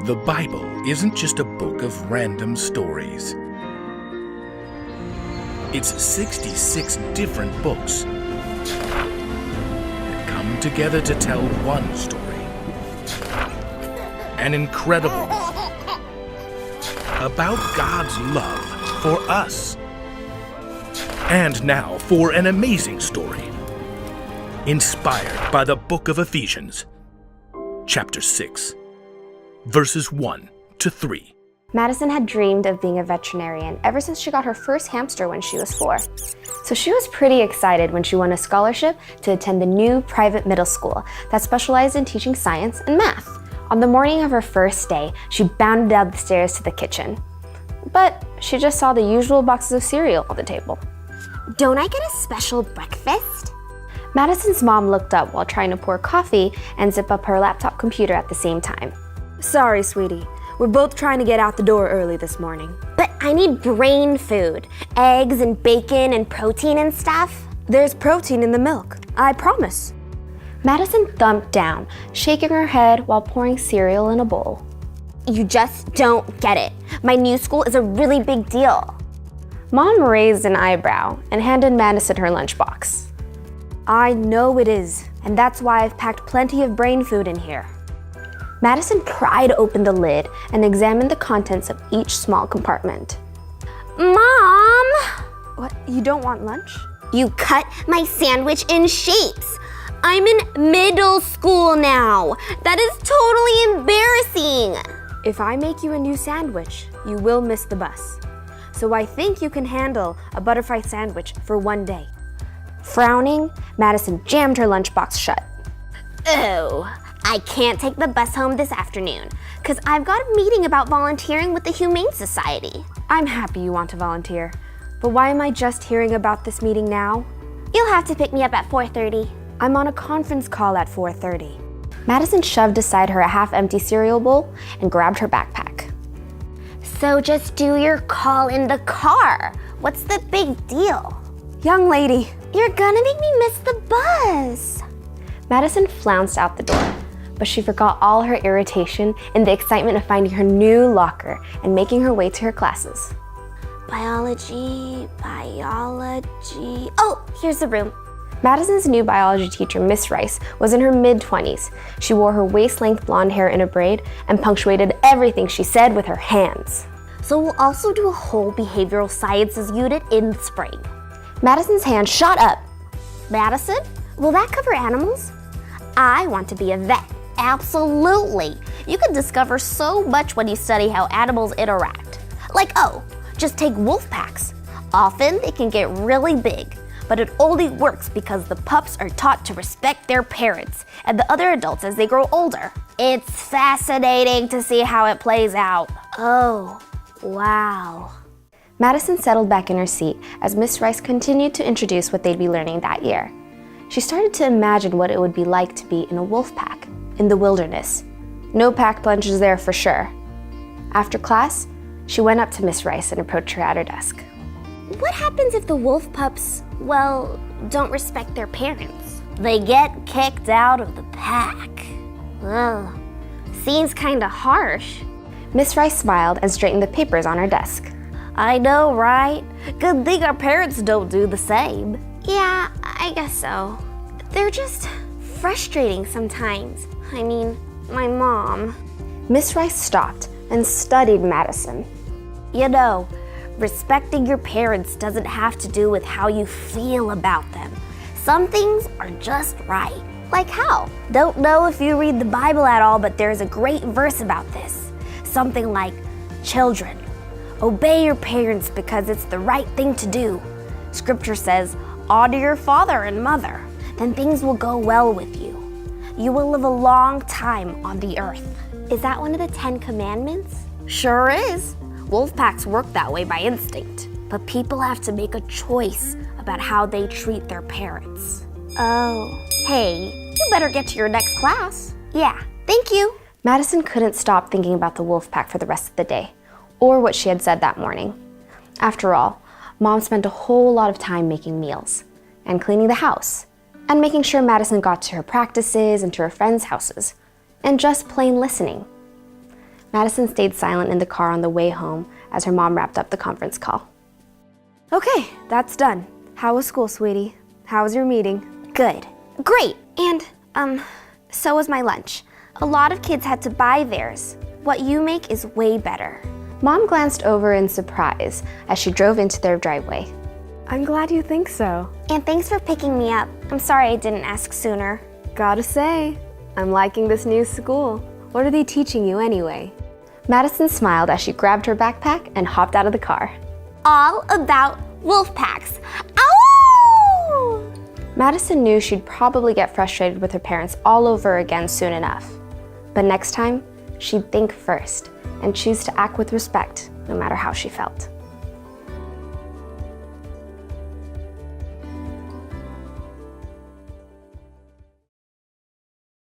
The Bible isn't just a book of random stories. It's 66 different books that come together to tell one story. An incredible one about God's love for us. And now for an amazing story, inspired by the book of Ephesians, chapter 6, verses 1 to 3. Madison had dreamed of being a veterinarian ever since she got her first hamster when she was 4. So she was pretty excited when she won a scholarship to attend the new private middle school that specialized in teaching science and math. On the morning of her first day, she bounded down the stairs to the kitchen. But she just saw the usual boxes of cereal on the table. Don't I get a special breakfast? Madison's mom looked up while trying to pour coffee and zip up her laptop computer at the same time. Sorry, sweetie. We're both trying to get out the door early this morning. But I need brain food. Eggs and bacon and protein and stuff. There's protein in the milk, I promise. Madison thumped down, shaking her head while pouring cereal in a bowl. You just don't get it. My new school is a really big deal. Mom raised an eyebrow and handed Madison her lunchbox. I know it is, and that's why I've packed plenty of brain food in here. Madison pried open the lid and examined the contents of each small compartment. Mom! What, you don't want lunch? You cut my sandwich in shapes. I'm in middle school now. That is totally embarrassing. If I make you a new sandwich, you will miss the bus. So I think you can handle a butterfly sandwich for one day. Frowning, Madison jammed her lunchbox shut. Oh, I can't take the bus home this afternoon because I've got a meeting about volunteering with the Humane Society. I'm happy you want to volunteer, but why am I just hearing about this meeting now? You'll have to pick me up at 4:30. I'm on a conference call at 4:30. Madison shoved aside her half-empty cereal bowl and grabbed her backpack. So just do your call in the car. What's the big deal? Young lady, you're gonna make me miss the bus. Madison flounced out the door, but she forgot all her irritation in the excitement of finding her new locker and making her way to her classes. Biology. Oh, here's the room. Madison's new biology teacher, Miss Rice, was in her mid-20s. She wore her waist-length blonde hair in a braid and punctuated everything she said with her hands. So we'll also do a whole behavioral sciences unit in the spring. Madison's hand shot up. Madison, will that cover animals? I want to be a vet. Absolutely. You can discover so much when you study how animals interact. Like, just take wolf packs. Often they can get really big, but it only works because the pups are taught to respect their parents and the other adults as they grow older. It's fascinating to see how it plays out. Oh, wow. Madison settled back in her seat as Miss Rice continued to introduce what they'd be learning that year. She started to imagine what it would be like to be in a wolf pack, in the wilderness. No pack lunches there for sure. After class, she went up to Miss Rice and approached her at her desk. What happens if the wolf pups, don't respect their parents? They get kicked out of the pack. Ugh, seems kinda harsh. Miss Rice smiled and straightened the papers on her desk. I know, right? Good thing our parents don't do the same. Yeah, I guess so. They're just frustrating sometimes. I mean, my mom. Miss Rice stopped and studied Madison. You know, respecting your parents doesn't have to do with how you feel about them. Some things are just right. Like how? Don't know if you read the Bible at all, but there's a great verse about this. Something like, children, obey your parents because it's the right thing to do. Scripture says, honor your father and mother. Then things will go well with you. You will live a long time on the earth. Is that one of the 10 Commandments? Sure is. Wolf packs work that way by instinct. But people have to make a choice about how they treat their parents. Oh. Hey, you better get to your next class. Yeah, thank you. Madison couldn't stop thinking about the wolf pack for the rest of the day, or what she had said that morning. After all, Mom spent a whole lot of time making meals, and cleaning the house, and making sure Madison got to her practices and to her friends' houses, and just plain listening. Madison stayed silent in the car on the way home as her mom wrapped up the conference call. Okay, that's done. How was school, sweetie? How was your meeting? Good. Great. And, so was my lunch. A lot of kids had to buy theirs. What you make is way better. Mom glanced over in surprise as she drove into their driveway. I'm glad you think so. And thanks for picking me up. I'm sorry I didn't ask sooner. Gotta say, I'm liking this new school. What are they teaching you anyway? Madison smiled as she grabbed her backpack and hopped out of the car. All about wolf packs. Ow! Madison knew she'd probably get frustrated with her parents all over again soon enough. But next time, she'd think first and choose to act with respect, no matter how she felt.